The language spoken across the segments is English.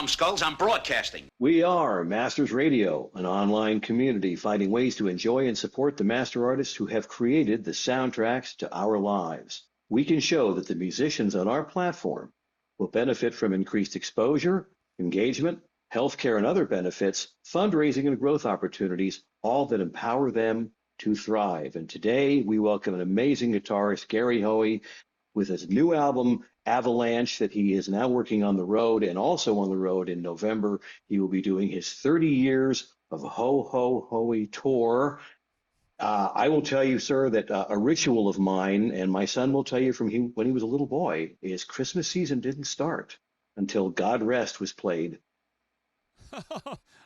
numbskulls. I'm broadcasting. We are Masters Radio, an online community finding ways to enjoy and support the master artists who have created the soundtracks to our lives. We can show that the musicians on our platform will benefit from increased exposure, engagement, healthcare and other benefits, fundraising and growth opportunities, all that empower them to thrive. And today we welcome an amazing guitarist, Gary Hoey, with his new album, Avalanche, that he is now working on the road, and also on the road in November. He will be doing his 30 years of Ho Ho Hoey tour. I will tell you, sir, that a ritual of mine, and my son will tell you from when he was a little boy, is Christmas season didn't start until God Rest was played.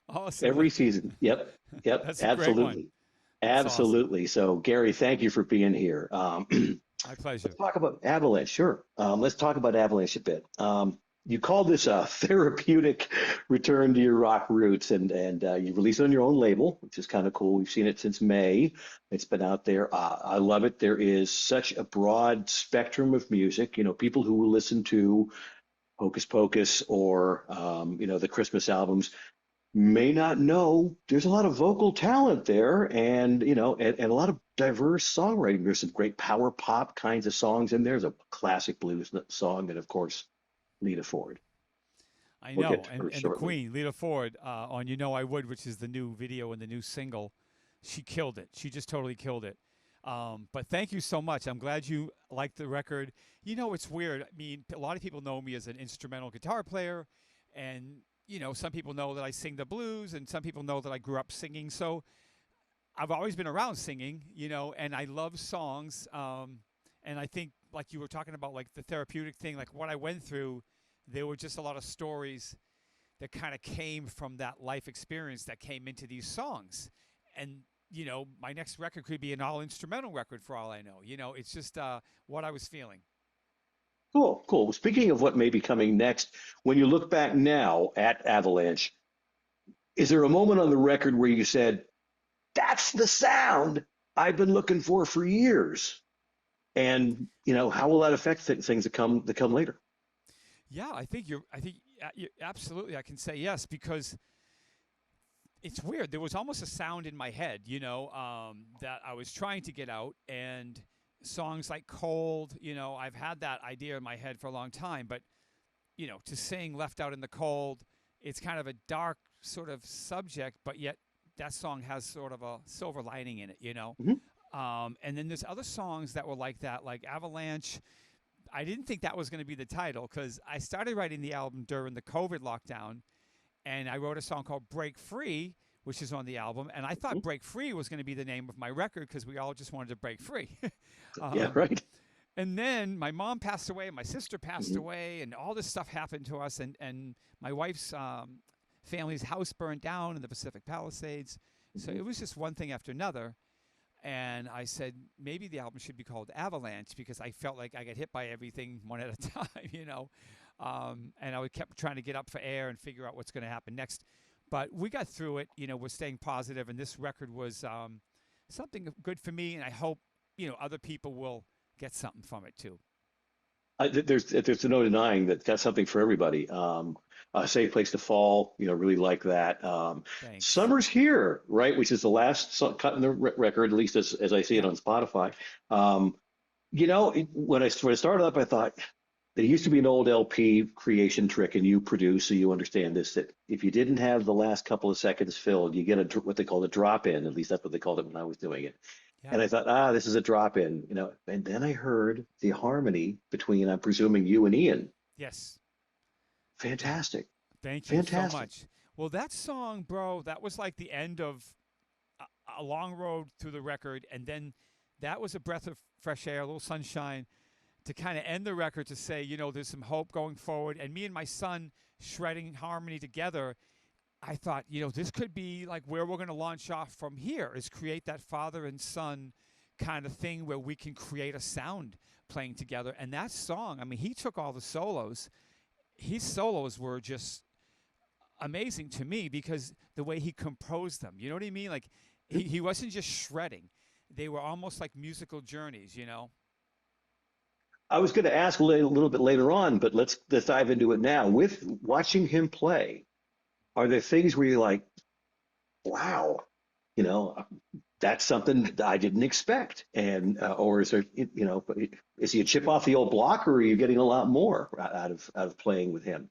Awesome. Every season. Yep. That's a Absolutely. great one. That's Absolutely. awesome. So, Gary, thank you for being here. My pleasure. Let's talk about Avalanche. Sure. Let's talk about Avalanche a bit. You call this a therapeutic return to your rock roots, and you released it on your own label, which is kind of cool. We've seen it since May. It's been out there. I love it. There is such a broad spectrum of music. You know, people who listen to Hocus Pocus or the Christmas albums may not know there's a lot of vocal talent there, and and a lot of diverse songwriting. There's some great power pop kinds of songs in there. There's a classic blues song, and of course, Lita Ford. I We'll know, get to her and the shortly. Queen, Lita Ford, on "You Know I Would," which is the new video and the new single, she killed it. She just totally killed it. But thank you so much. I'm glad you liked the record. You know, it's weird. I mean, a lot of people know me as an instrumental guitar player, and some people know that I sing the blues, and some people know that I grew up singing. So I've always been around singing, and I love songs. And I think, like you were talking about, like the therapeutic thing, like what I went through, there were just a lot of stories that kind of came from that life experience that came into these songs. And, my next record could be an all instrumental record for all I know. It's just what I was feeling. Cool. Well, speaking of what may be coming next, when you look back now at Avalanche, is there a moment on the record where you said, "That's the sound I've been looking for years"? And how will that affect things that come later? Yeah, I think you're absolutely. I can say yes, because it's weird. There was almost a sound in my head, that I was trying to get out, and songs like "Cold," I've had that idea in my head for a long time, but to sing "Left Out in the Cold," it's kind of a dark sort of subject, but yet that song has sort of a silver lining in it. Mhm. And then there's other songs that were like that, like Avalanche. I didn't think that was going to be the title, because I started writing the album during the COVID lockdown, and I wrote a song called "Break Free," which is on the album, and I thought "Break Free" was going to be the name of my record, because we all just wanted to break free. Yeah, um, right. and then my mom passed away, my sister passed Mhm. away, and all this stuff happened to us, and my wife's family's house burned down in the Pacific Palisades. So Mhm. it was just one thing after another. And I said, maybe the album should be called Avalanche, because I felt like I got hit by everything one at a time. And I kept trying to get up for air and figure out what's going to happen next. But we got through it. We're staying positive, and this record was something good for me, and I hope, other people will get something from it too. There's no denying that that's something for everybody. A Safe Place to Fall, really like that. Thanks. Summer's Here, right, which is the last cut in the record, at least as I see it Yeah. on Spotify. When I started up, I thought there used to be an old LP creation trick, and you produce, so you understand this, that if you didn't have the last couple of seconds filled, you get what they call a drop in. At least that's what they called it when I was doing it. Yeah. And I thought, this is a drop in, and then I heard the harmony between, I'm presuming, you and Ian. Yes. Yeah. Fantastic. Thank you so Fantastic. much. Well, that song, bro, that was like the end of a long road through the record, and then that was a breath of fresh air, a little sunshine, to kind of end the record, to say, there's some hope going forward. And me and my son shredding harmony together, I thought, this could be like where we're going to launch off from here, is create that father and son kind of thing where we can create a sound playing together. And that song, I mean, he took all the solos. His solos were just amazing to me, because the way he composed them, you know what I mean? Like he wasn't just shredding. They were almost like musical journeys. I was going to ask a little bit later on, but let's dive into it now. With watching him play, are there things where you're like, wow, you know, that's something that I didn't expect, and or is there, is he a chip off the old block, or are you getting a lot more out of playing with him?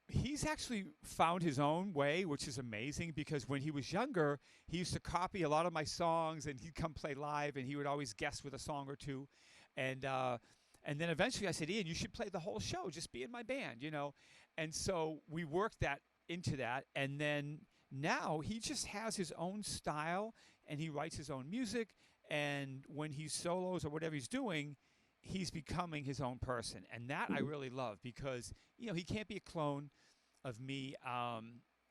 He's actually found his own way, which is amazing because when he was younger, he used to copy a lot of my songs and he'd come play live and he would always guest with a song or two. And then eventually I said, Ian, you should play the whole show. Just be in my band, you know? And so we worked that into that. And then now he just has his own style and he writes his own music. And when he solos or whatever he's doing, he's becoming his own person. And that I really love because, he can't be a clone of me.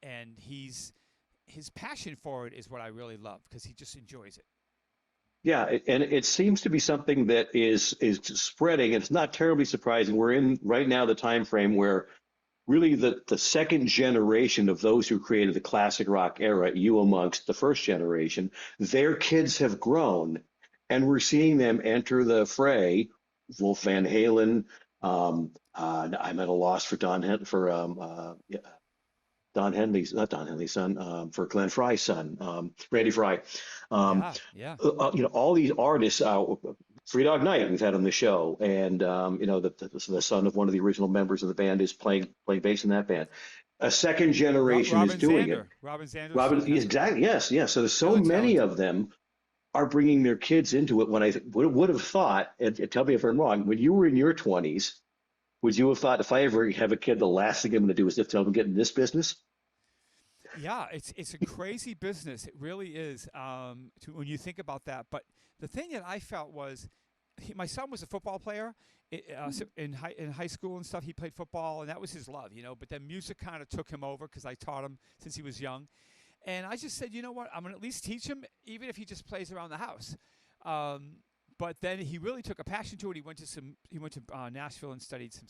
And his passion for it is what I really love because he just enjoys it. Yeah, and it seems to be something that is spreading, and it's not terribly surprising. We're in right now the time frame where really the second generation of those who created the classic rock era, you amongst the first generation, their kids have grown, and we're seeing them enter the fray. Wolf Van Halen. I'm at a loss for yeah, Don Henley's, not Don Henley's son, for Glenn Fry's son, Randy Fry. Um, Yeah, yeah. all these artists, Three Dog Night we've had on the show, and the son of one of the original members of the band is playing bass in that band. A second generation is Robin doing it. Zander. Robin Zander's Robin, son yes, has exactly, yes, yes. So there's so really many talented. of them are bringing their kids into it. When would have thought, and tell me if I'm wrong, when you were in your 20s, would you have thought if I ever have a kid, the last thing I'm going to do is just tell them to get in this business? Yeah, it's a crazy business. It really is. When you think about that, but the thing that I felt was, my son was a football player. So in high school and stuff, he played football, and that was his love, you know. But then music kind of took him over because I taught him since he was young, and I just said, you know what, I'm gonna at least teach him, even if he just plays around the house. Um, but then he really took a passion to it. He went to Nashville and studied some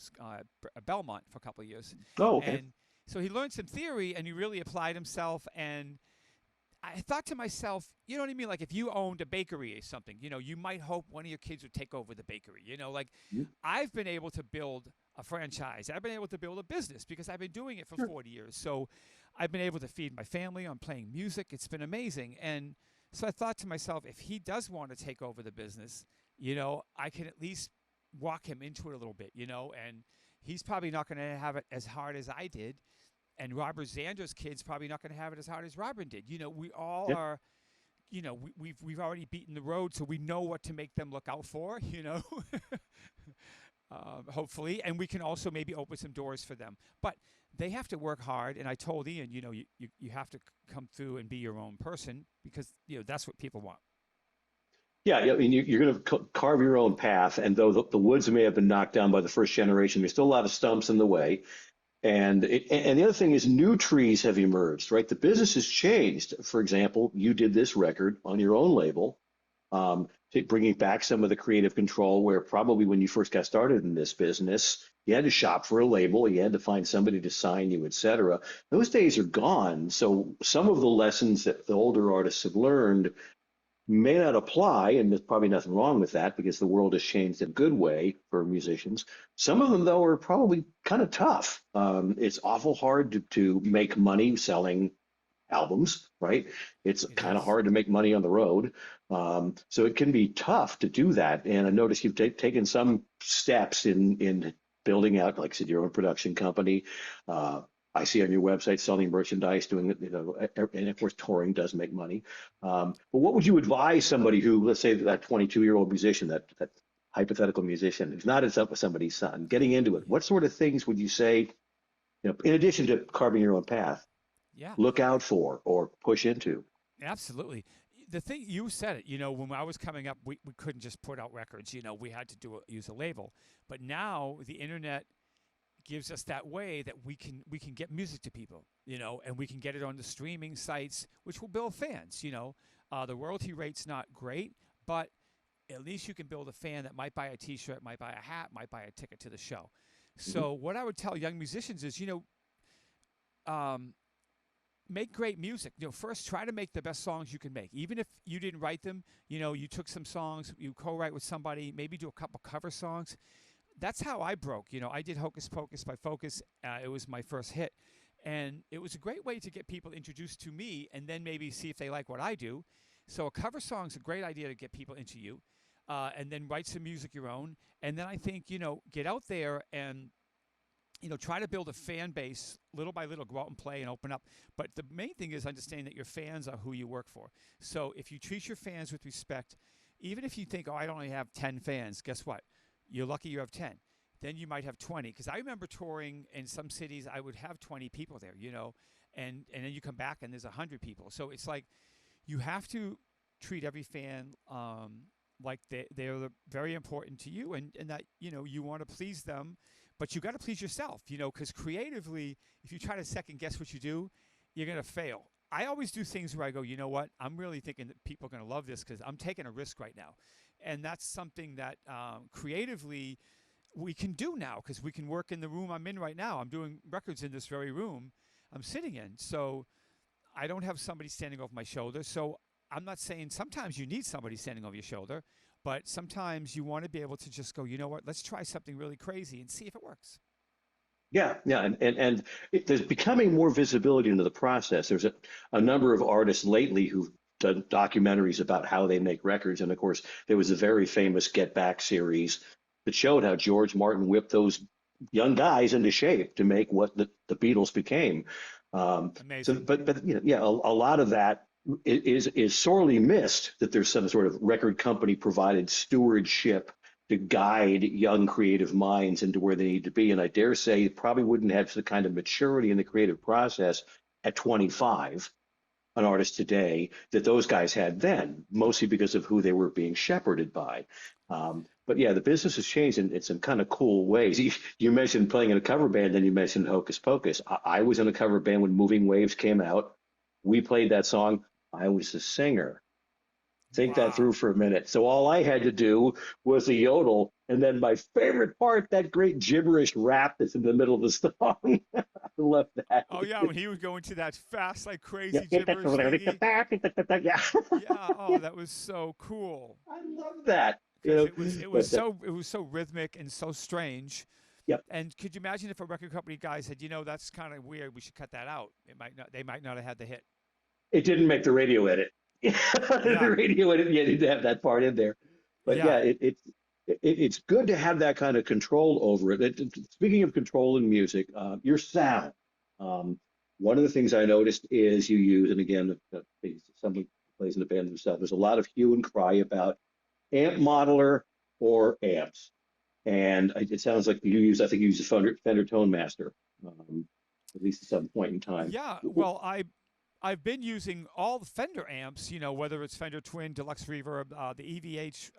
Belmont for a couple of years, Oh, okay. and so he learned some theory and he really applied himself. And I thought to myself, you know what I mean? Like if you owned a bakery or something, you might hope one of your kids would take over the bakery. Like Mhm. I've been able to build a franchise. I've been able to build a business because I've been doing it for Sure. 40 years. So I've been able to feed my family on playing music. It's been amazing. And so I thought to myself, if he does want to take over the business, I can at least walk him into it a little bit, and he's probably not going to have it as hard as I did, and Robert Zander's kid's probably not going to have it as hard as Robin did. We all Yeah. are. We've already beaten the road, so we know what to make them look out for. Hopefully, and we can also maybe open some doors for them. But they have to work hard. And I told Ian, you have to come through and be your own person because that's what people want. Yeah, yeah, I mean, you're going to carve your own path, and though the woods may have been knocked down by the first generation, there's still a lot of stumps in the way. And the other thing is, new trees have emerged, right? The business has changed. For example, you did this record on your own label, bringing back some of the creative control, where probably when you first got started in this business, you had to shop for a label, you had to find somebody to sign you, et cetera. Those days are gone. So some of the lessons that the older artists have learned may not apply, and there's probably nothing wrong with that because the world has changed in a good way for musicians. Some of them, though, are probably kind of tough. It's awful hard to make money selling albums, right? It's It kind of is. hard to make money on the road. So it can be tough to do that. And I noticed you've taken some steps in building out, like I said, your own production company. Uh, I see on your website selling merchandise, doing it, and of course touring does make money. But what would you advise somebody who, let's say, that 22-year-old musician, that hypothetical musician, who's not as up with somebody's son, getting into it? Yeah. What sort of things would you say, in addition to carving your own path, Yeah. look out for or push into? Absolutely. The thing you said it, when I was coming up, we couldn't just put out records, we had to use a label. But now the internet gives us that way that we can get music to people, and we can get it on the streaming sites, which will build fans. The royalty rate's not great, but at least you can build a fan that might buy a T-shirt, might buy a hat, might buy a ticket to the show. Mhm. So what I would tell young musicians is, um, make great music. First try to make the best songs you can make. Even if you didn't write them, you took some songs, you co-write with somebody, maybe do a couple cover songs. that's how I broke. I did Hocus Pocus by Focus. It was my first hit. And it was a great way to get people introduced to me and then maybe see if they like what I do. So a cover song is a great idea to get people into you. And then write some music your own. And then I think, get out there and try to build a fan base little by little, go out and play and open up. But the main thing is understanding that your fans are who you work for. So if you treat your fans with respect, even if you think, oh, I only have 10 fans, guess what? You're lucky you have 10. Then you might have 20. Because I remember touring in some cities, I would have 20 people there, and then you come back and there's 100 people. So it's like you have to treat every fan like they're very important to you, and that, you want to please them. But you got to please yourself, because creatively, if you try to second guess what you do, you're going to fail. I always do things where I go, you know what? I'm really thinking that people are going to love this because I'm taking a risk right now. And that's something that creatively we can do now because we can work in the room I'm in right now. I'm doing records in this very room I'm sitting in. So I don't have somebody standing over my shoulder. So I'm not saying sometimes you need somebody standing over your shoulder. But sometimes you want to be able to just go, you know what, let's try something really crazy and see if it works. Yeah, yeah, and there's becoming more visibility into the process. There's a number of artists lately who've done documentaries about how they make records, and of course, there was a very famous Get Back series that showed how George Martin whipped those young guys into shape to make what the Beatles became. So, Amazing. but yeah, a lot of that is sorely missed. That there's some sort of record company provided stewardship to guide young creative minds into where they need to be. And I dare say it probably wouldn't have the kind of maturity in the creative process at 25, an artist today, that those guys had then, mostly because of who they were being shepherded by. But yeah, the business has changed in some kind of cool ways. You mentioned playing in a cover band, then you mentioned Hocus Pocus. I was in a cover band when Moving Waves came out. We played that song. I was the singer. Think that through Wow. for a minute. So all I had to do was a yodel, and then my favorite part, that great gibberish rap that's in the middle of the song. I love that. Oh, yeah, when he would go into that fast, like Yeah. crazy gibberish thingy. Yeah. Yeah. Oh, that was so cool. I love that. Because it was But so rhythmic and so strange. yep, And could you imagine if a record company guy said, that's kind of weird, we should cut that out. They might not have had the hit. it didn't make the radio edit. Yeah. The radio edit, you need to have that part in there. But Yeah. yeah, it's good to have that kind of control over it. Speaking of control in music, your sound. Um, One of the things I noticed is you use, and again, somebody plays in the band himself. There's a lot of hue and cry about amp modeler or amps, and it sounds like I think you use a Fender Tone Master, at least at some point in time. Yeah. Well, I've been using all the Fender amps, whether it's Fender Twin, Deluxe Reverb, the EVH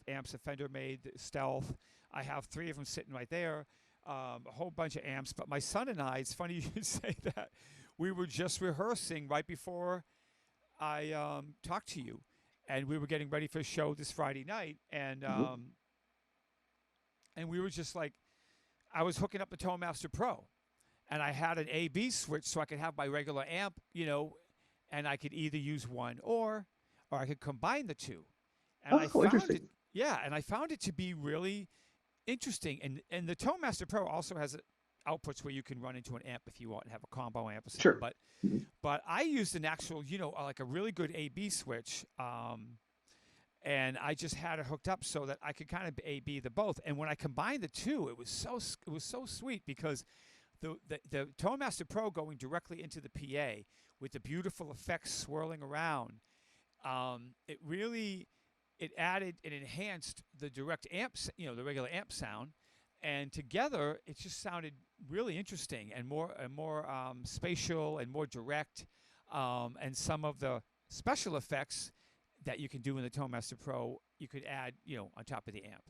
amps that Fender made, Stealth. I have 3 of them sitting right there, a whole bunch of amps. But my son and I, it's funny you should say that, we were just rehearsing right before I talked to you. And we were getting ready for a show this Friday night. Mhm. And we were just like, I was hooking up the Tone Master Pro. And I had an A/B switch so I could have my regular amp, and I could either use one or I could combine the two. And I Oh, found it, interesting. yeah, and I found it to be really interesting. And the Tone Master Pro also has outputs where you can run into an amp if you want and have a combo amp or something. Sure. But Mhm. but I used an actual, like a really good A/B switch. And I just had it hooked up so that I could kind of A/B the both. And when I combined the two, it was so sweet because the Tone Master Pro going directly into the PA with the beautiful effects swirling around, it added and enhanced the direct amps, the regular amp sound, and together it just sounded really interesting and more spatial and more direct, and some of the special effects that you can do in the Tone Master Pro you could add, on top of the amp.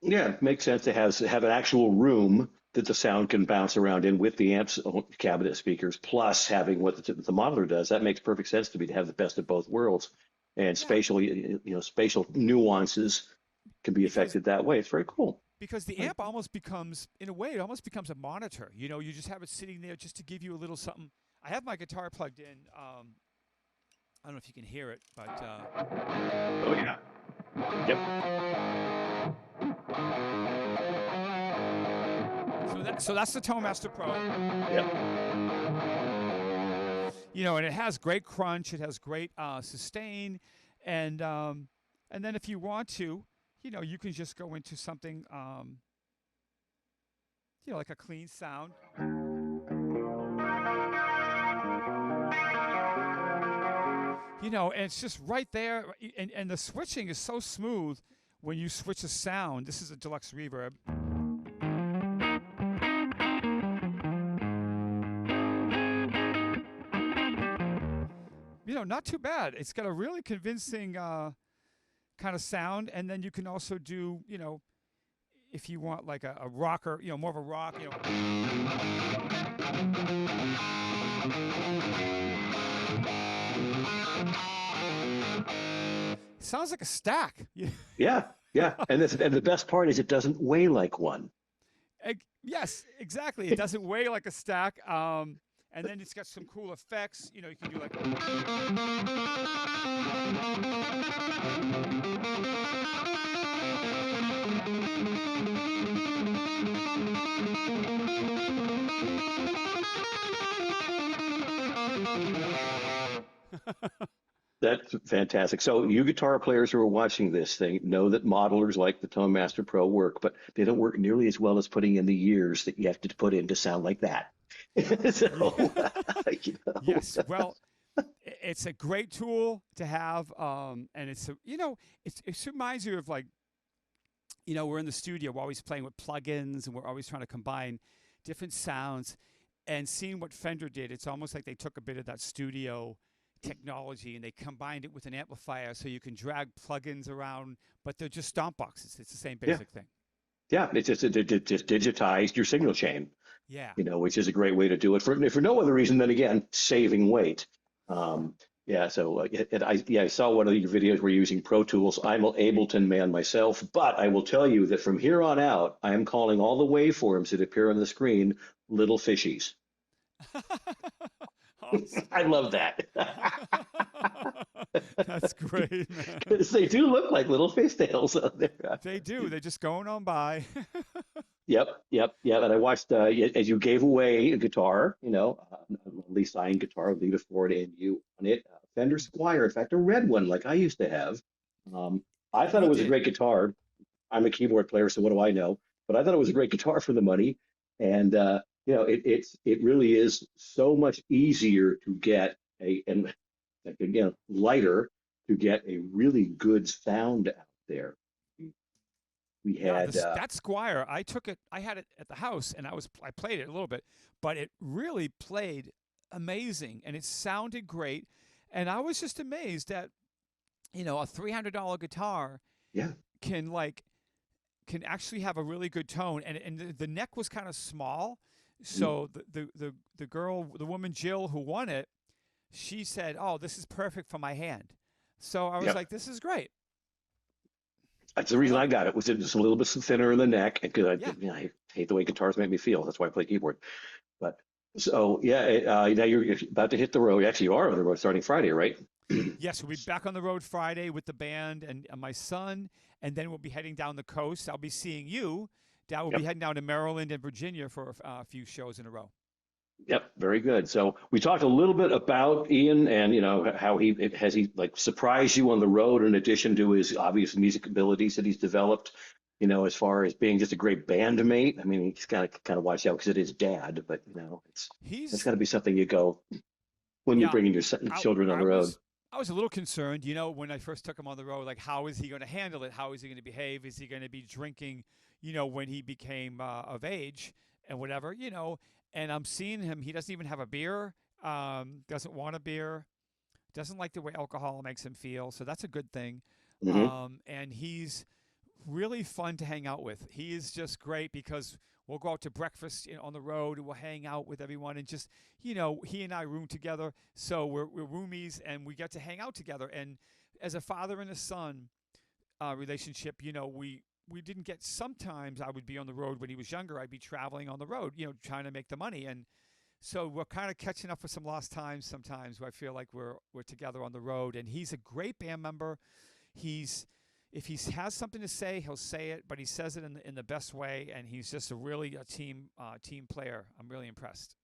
Yeah, it makes sense to have an actual room that the sound can bounce around in with the amps, cabinet speakers, plus having what the modeler does. That makes perfect sense to me to have the best of both worlds, and Yeah, spatial nuances can be because affected that way. It's very cool. the Very amp almost becomes, in a way, it almost becomes a monitor. You just have it sitting there just to give you a little something. I have my guitar plugged in. I don't know if you can hear it, but Oh yeah. Yep. that's the ToneMaster Pro. Yep. And it has great crunch. It has great sustain, and then if you want to, you can just go into something, like a clean sound. And it's just right there, and the switching is so smooth when you switch a sound. This is a deluxe reverb. Not too bad. It's got a really convincing kind of sound, and then you can also do, if you want like a rocker, more of a rock, Sounds like a stack. Yeah, yeah. And the best part is it doesn't weigh like one. Yes, exactly. It doesn't weigh like a stack. And then it's got some cool effects. You can do like. That's fantastic. So you guitar players who are watching this thing know that modelers like the ToneMaster Pro work, but they don't work nearly as well as putting in the years that you have to put in to sound like that. So, Yes, well, it's a great tool to have, and it reminds you of like, we're in the studio, we're always playing with plugins, and we're always trying to combine different sounds, and seeing what Fender did, it's almost like they took a bit of that studio technology and they combined it with an amplifier, so you can drag plugins around, but they're just stomp boxes. It's the same basic thing. Yeah, it's just digitized your signal chain. Yeah. Which is a great way to do it for no other reason than, again, saving weight. Yeah, so I saw one of your videos where you're using Pro Tools. I'm an Ableton man myself, but I will tell you that from here on out, I am calling all the waveforms that appear on the screen little fishies. Awesome. I love that. That's great, man. Because they do look like little fish tails out there. They do. They're just going on by. Yep. And I watched as you gave away a guitar, a Lee Stein guitar, Lita Ford, and you on it, Fender Squier. In fact, a red one like I used to have. I thought it was a great guitar. I'm a keyboard player, so what do I know? But I thought it was a great guitar for the money, and it really is so much easier to get lighter to get a really good sound out there. We had that Squier. I had it at the house, and I played it a little bit, but it really played amazing, and it sounded great. And I was just amazed that a $300 guitar can actually have a really good tone, and the neck was kind of small, so the woman Jill who won it, she said, "Oh, this is perfect for my hand." So I was like, "This is great." That's the reason I got it. Was it just a little bit thinner in the neck? Because I hate the way guitars make me feel. That's why I play keyboard. But so now you're about to hit the road. Actually, you are on the road starting Friday, right? Yes, we'll be back on the road Friday with the band and my son, and then we'll be heading down the coast. I'll be seeing you. We'll be heading down to Maryland and Virginia for a few shows in a row. Yep, very good. So we talked a little bit about Ian and how he surprised you on the road in addition to his obvious music abilities that he's developed, as far as being just a great bandmate. I mean, he's got to kind of watch out because it is dad, but it's got to be something you go when you're bringing your children on the road. I was a little concerned, when I first took him on the road, like how is he going to handle it? How is he going to behave? Is he going to be drinking, when he became of age and whatever, And I'm seeing him. He doesn't even have a beer. Doesn't want a beer. Doesn't like the way alcohol makes him feel. So that's a good thing. Mm-hmm. And he's really fun to hang out with. He is just great because we'll go out to breakfast on the road and we'll hang out with everyone and just, he and I room together. So we're roomies and we get to hang out together. And as a father and a son relationship, we didn't get, sometimes I would be on the road when he was younger. I'd be traveling on the road, trying to make the money. And so we're kind of catching up with some lost times sometimes where I feel like we're together on the road. And he's a great band member. He's, if he has something to say, he'll say it, but he says it in the best way, and he's just a team player. I'm really impressed.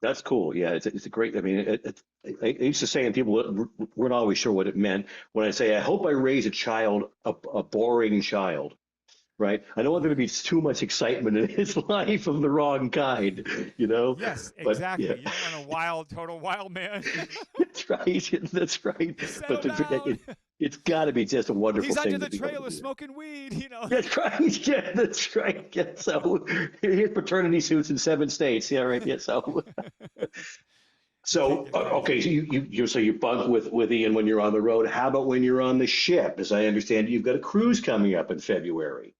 That's cool. Yeah, it's a great. I mean, I used to say, and people weren't always sure what it meant when I say, I hope I raise a child, a boring child. Right? I don't want there to be too much excitement in his life of the wrong kind, you know? Yes, But yeah, exactly. You don't want a total wild man. that's right. That's right. Settle But down. it's got to be just a wonderful He's under thing to the be able to trailer do that. smoking weed. That's right. Yeah, that's right. Yeah, so here's paternity suits in 7 states. Yeah, right. Yeah, so You can't get okay, crazier. so you bunk with Ian when you're on the road. How about when you're on the ship? As I understand, you've got a cruise coming up in February.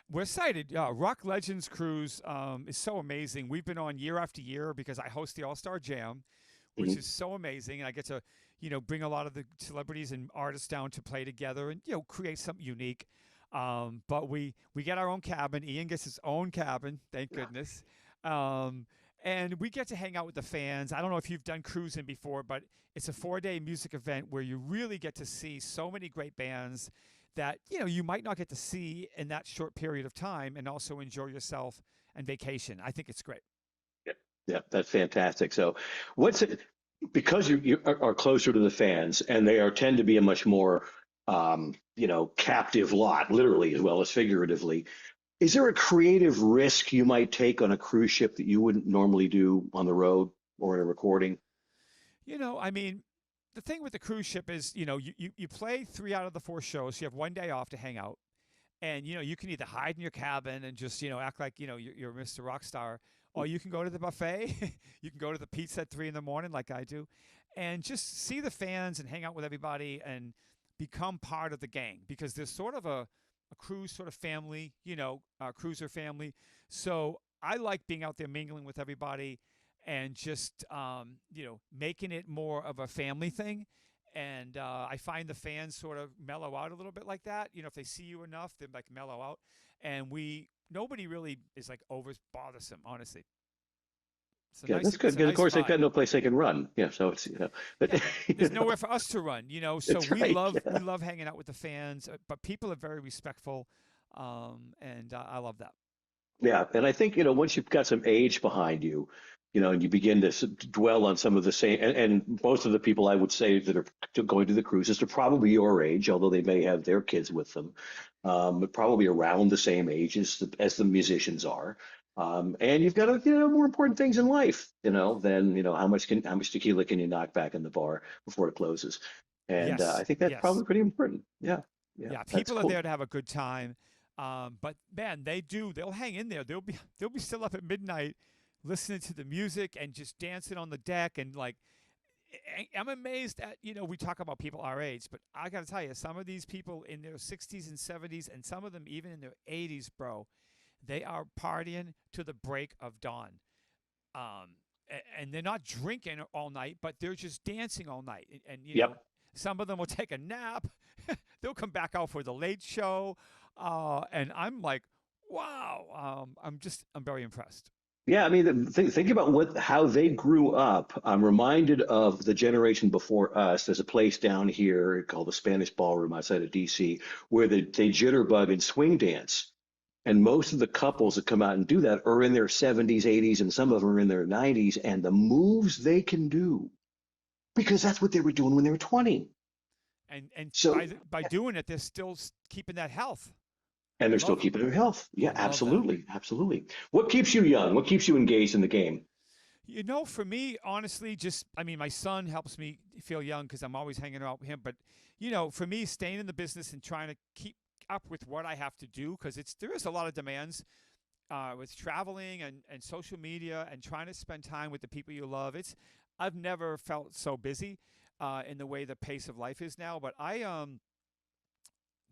We're excited. Rock Legends Cruise is so amazing. We've been on year after year because I host the All Star Jam, which Mhm. is so amazing. And I get to, bring a lot of the celebrities and artists down to play together and create something unique. But we get our own cabin. Ian gets his own cabin, thank goodness. Um, and we get to hang out with the fans. I don't know if you've done cruising before, but it's a 4-day music event where you really get to see so many great bands that you might not get to see in that short period of time, and also enjoy yourself and vacation. I think it's great. Yeah, yeah, that's fantastic. So, what's it because you are closer to the fans, and they are tend to be a much more captive lot, literally as well as figuratively. Is there a creative risk you might take on a cruise ship that you wouldn't normally do on the road or in a recording? I mean, the thing with the cruise ship is, you play 3 out of the 4 shows. So you have one day off to hang out. And, you can either hide in your cabin and just, act like, you're Mr. Rockstar, or you can go to the buffet. You can go to the pizza at 3 in the morning, like I do, and just see the fans and hang out with everybody and become part of the gang because there's sort of a cruise sort of family, a cruiser family. So I like being out there mingling with everybody and just making it more of a family thing. And I find the fans sort of mellow out a little bit like that. If they see you enough, they like mellow out. And nobody really is like over bothersome. Honestly, Yeah, that's it's good a because of nice course they've vibe. got no place they can run. Yeah, so it's but Yeah, there's nowhere for us to run. So that's right. we Yeah. love hanging out with the fans, but people are very respectful, and I love that. Yeah, and I think once you've got some age behind you, and you begin to dwell on some of the same, and most of the people I would say that are going to the cruises are probably your age, although they may have their kids with them, but probably around the same age as the musicians are. And you've got more important things in life, than how much tequila can you knock back in the bar before it closes, and I Yes, think that's yes. probably pretty important. Yeah, yeah, Yeah, that's people are cool. there to have a good time. But man, they'll hang in there. They'll be still up at midnight listening to the music and just dancing on the deck and like I'm amazed at, we talk about people our age, but I got to tell you, some of these people in their 60s and 70s and some of them even in their 80s, bro, they are partying to the break of dawn. And they're not drinking all night, but they're just dancing all night. And Yep. some of them will take a nap. They'll come back out for the late show. And I'm like, wow. I'm very impressed. Yeah, I mean, think about how they grew up. I'm reminded of the generation before us. There's a place down here called the Spanish Ballroom outside of DC where they jitterbug and swing dance. And most of the couples Cool. that come out and do that are in their 70s, 80s, and some of them are in their 90s. And the moves they can do, because that's what they were doing when they were 20. And So, by doing it, they're still keeping that health. and I they're still love keeping their health. I Yeah, love that. absolutely. Absolutely. What keeps you young? What keeps you engaged in the game? For me, honestly, I mean, my son helps me feel young because I'm always hanging out with him. But, for me, staying in the business and trying to keep up with what I have to do because there is a lot of demands with traveling and social media and trying to spend time with the people you love. I've never felt so busy in the way the pace of life is now. But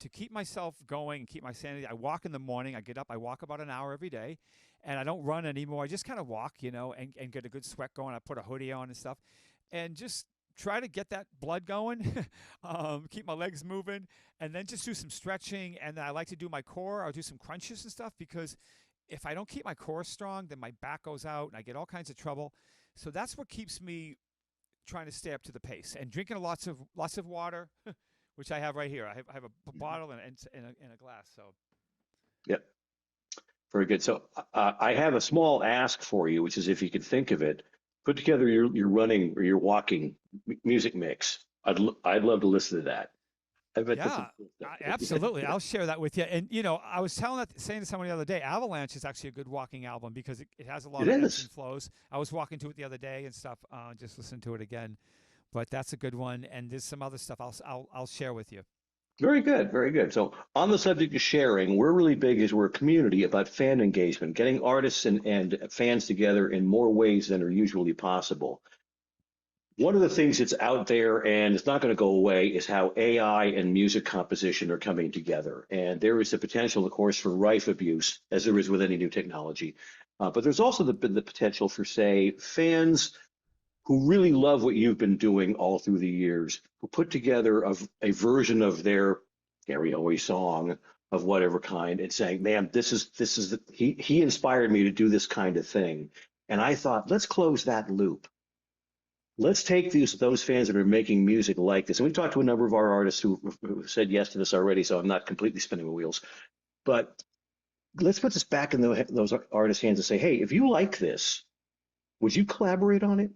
to keep myself going and keep my sanity, I walk in the morning. I get up, I walk about an hour every day, and I don't run anymore. I just kind of walk, and get a good sweat going. I put a hoodie on and stuff, and just try to get that blood going, keep my legs moving, and then just do some stretching. And then I like to do my core. I'll do some crunches and stuff because if I don't keep my core strong, then my back goes out and I get all kinds of trouble. So that's what keeps me trying to stay up to the pace and drinking lots of water. which I have right here. I have a bottle and a glass. So Yep. Very good. So I have a small ask for you, which is if you could think of it, put together your running or your walking music mix. I'd love to listen to that. I bet that's some yeah, cool stuff. absolutely. I'll share that with you. And I was saying to someone the other day, Avalanche is actually a good walking album because it has a lot It of ebbs and is. flows. I was walking to it the other day and stuff. Just listen to it again. But that's a good one. And there's some other stuff I'll share with you. Very good, very good. So on the subject of sharing, we're really big as we're a community about fan engagement, getting artists and fans together in more ways than are usually possible. One of the things that's out there and it's not going to go away is how AI and music composition are coming together. And there is the potential, of course, for rife abuse, as there is with any new technology. But there's also the potential for, say, fans who really love what you've been doing all through the years, who put together a version of their Gary Hoey song of whatever kind and saying, man, he inspired me to do this kind of thing. And I thought, let's close that loop. Let's take those fans that are making music like this. And we've talked to a number of our artists who said yes to this already, so I'm not completely spinning the wheels. But let's put this back in those artists' hands and say, hey, if you like this, would you collaborate on it?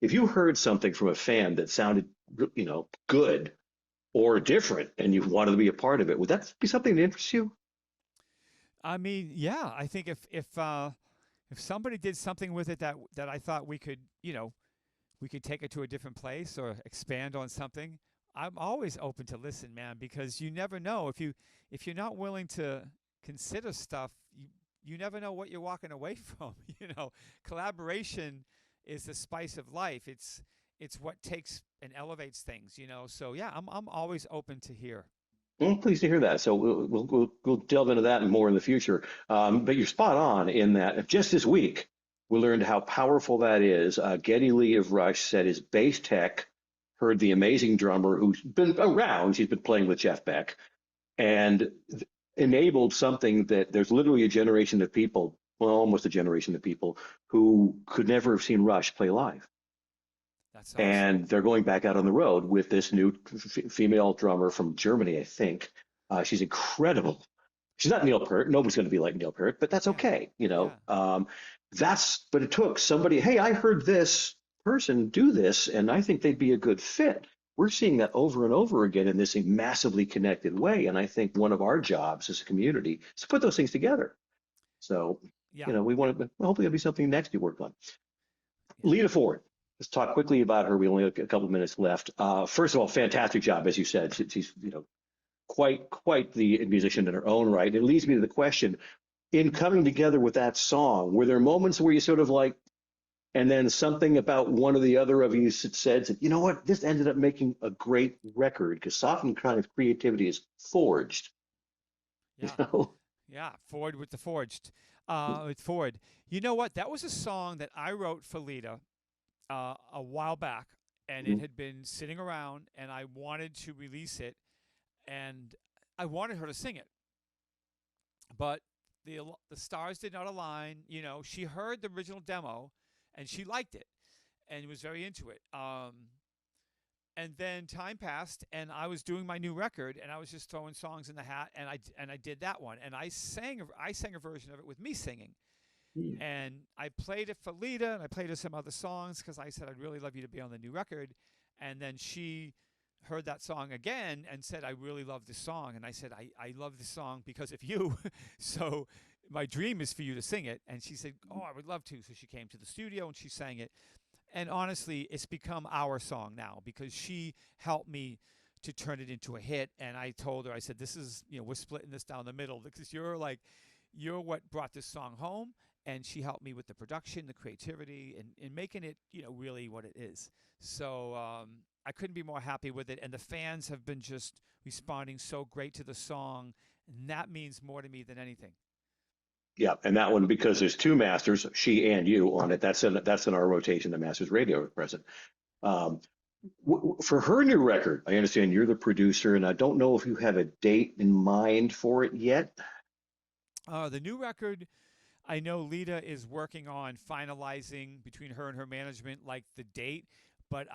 If you heard something from a fan that sounded, good or different, and you wanted to be a part of it, would that be something that interests you? I mean, yeah, I think if somebody did something with it that I thought we could take it to a different place or expand on something, I'm always open to listen, man, because you never know if you're not willing to consider stuff, you never know what you're walking away from. Collaboration is the spice of life. It's what takes and elevates things. So yeah, I'm always open to hear. Well, pleased to hear that. So we'll delve into that and more in the future. But you're spot on in that just this week, we learned how powerful that is. Geddy Lee of Rush said his bass tech heard the amazing drummer who's been around. He's been playing with Jeff Beck and enabled something that there's literally a generation of people, well, almost a generation of people who could never have seen Rush play live. That's awesome. And they're going back out on the road with this new female drummer from Germany, I think. She's incredible. She's not Neil Peart. Nobody's going to be like Neil Peart, but that's Yeah, okay. yeah, But it took somebody, hey, I heard this person do this, and I think they'd be a good fit. We're seeing that over and over again in this massively connected way. And I think one of our jobs as a community is to put those things together. So, yeah, we want to, hopefully it'll be something next we work on. yeah. Lita Ford. Let's talk quickly about her. We only have a couple of minutes left. First of all, fantastic job, as you said. She's quite the musician in her own right. It leads me to the question: in coming together with that song, were there moments where you sort of like, and then something about one or the other of you said, you know what, this ended up making a great record because often kind of creativity is forged. You Yeah. know? Yeah, Ford with the Forged. With Ford. You know what? That was a song that I wrote for Lita a while back, and it had been sitting around, and I wanted to release it, and I wanted her to sing it, but the stars did not align. She heard the original demo, and she liked it, and was very into it. And then time passed, and I was doing my new record, and I was just throwing songs in the hat, and I did that one, and I sang a version of it with me singing, and I played it for Lita, and I played her some other songs because I said I'd really love you to be on the new record, and then she heard that song again and said I really love this song, and I said I love this song because of you, so my dream is for you to sing it, and she said, oh, I would love to, so she came to the studio and she sang it, and honestly, it's become our song now because she helped me to turn it into a hit. And I told her, I said, this is, we're splitting this down the middle because you're what brought this song home. And she helped me with the production, the creativity, and making it, really what it is. So I couldn't be more happy with it. And the fans have been just responding so great to the song. And that means more to me than anything. Yeah, and that one because there's two masters, she and you on it. That's in our rotation, the Masters Radio at present. Um, for her new record, I understand you're the producer, and I don't know if you have a date in mind for it yet. The new record, I know Lita is working on finalizing between her and her management, like the date, But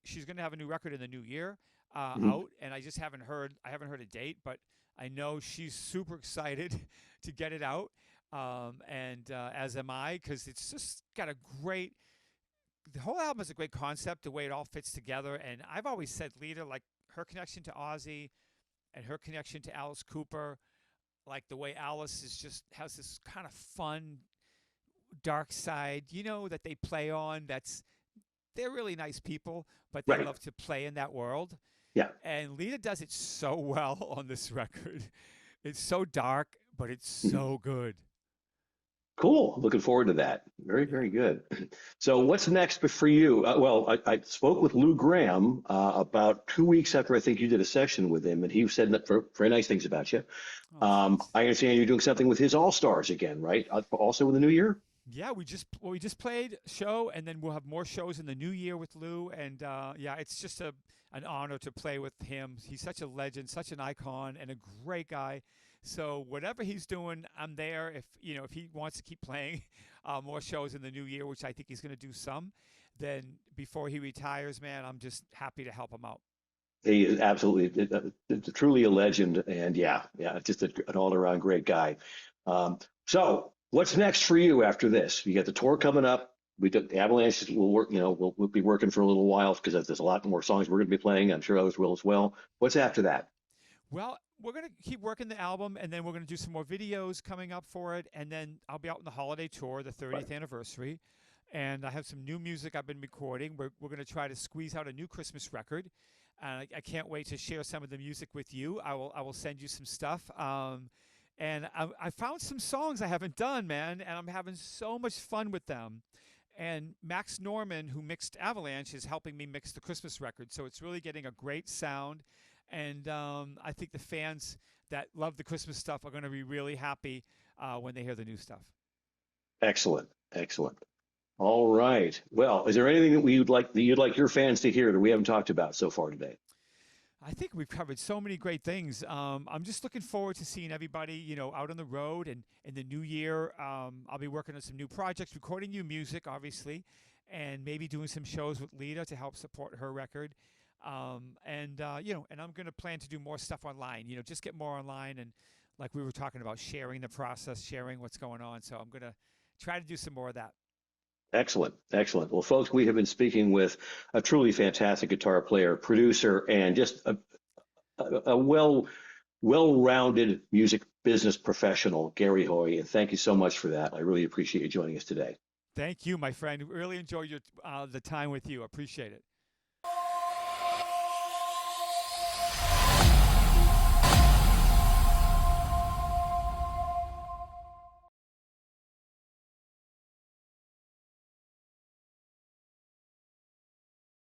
she's going to have a new record in the new year Mhm. out, and I haven't heard a date, but I know she's super excited to get it out, and as am I, because it's just got a great. The whole album has a great concept, the way it all fits together, and I've always said Lita, like her connection to Ozzy and her connection to Alice Cooper, like the way Alice is just has this kind of fun dark side, that they play on. They're really nice people, but they Right. love to play in that world. Yeah. And Lita does it so well on this record. It's so dark, but it's Mhm. so good. Cool. Looking forward to that. Very, Yeah. very good. So, what's next for you? Well, I spoke with Lou Graham about 2 weeks after I think you did a session with him, and he said very nice things about you. Oh, thanks. I understand you're doing something with his All Stars again, right? Also in the new year? Yeah, we just played a show, and then we'll have more shows in the new year with Lou. And yeah, it's just an honor to play with him. He's such a legend, such an icon, and a great guy. So whatever he's doing, I'm there. If he wants to keep playing more shows in the new year, which I think he's going to do some, then before he retires, man, I'm just happy to help him out. He is absolutely truly a legend, and yeah, just an all-around great guy. So, what's next for you after this? You got the tour coming up. The Avalanche will work. We'll be working for a little while because there's a lot more songs we're going to be playing. I'm sure others will as well. What's after that? Well, we're going to keep working the album, and then we're going to do some more videos coming up for it. And then I'll be out on the holiday tour, the Right. 30th anniversary. And I have some new music I've been recording. We're going to try to squeeze out a new Christmas record. And I can't wait to share some of the music with you. I will send you some stuff. And I found some songs I haven't done, man, and I'm having so much fun with them. And Max Norman, who mixed Avalanche, is helping me mix the Christmas record. So it's really getting a great sound. And I think the fans that love the Christmas stuff are going to be really happy when they hear the new stuff. Excellent, excellent. All right. Well, is there anything that you'd like your fans to hear that we haven't talked about so far today? I think we've covered so many great things. I'm just looking forward to seeing everybody, out on the road and in the new year. I'll be working on some new projects, recording new music, obviously, and maybe doing some shows with Lita to help support her record. And I'm going to plan to do more stuff online. Just get more online and, like we were talking about, sharing the process, sharing what's going on. So I'm going to try to do some more of that. Excellent, excellent. Well, folks, we have been speaking with a truly fantastic guitar player, producer, and just a well-rounded music business professional, Gary Hoey. And thank you so much for that. I really appreciate you joining us today. Thank you, my friend. Really enjoyed the time with you. Appreciate it.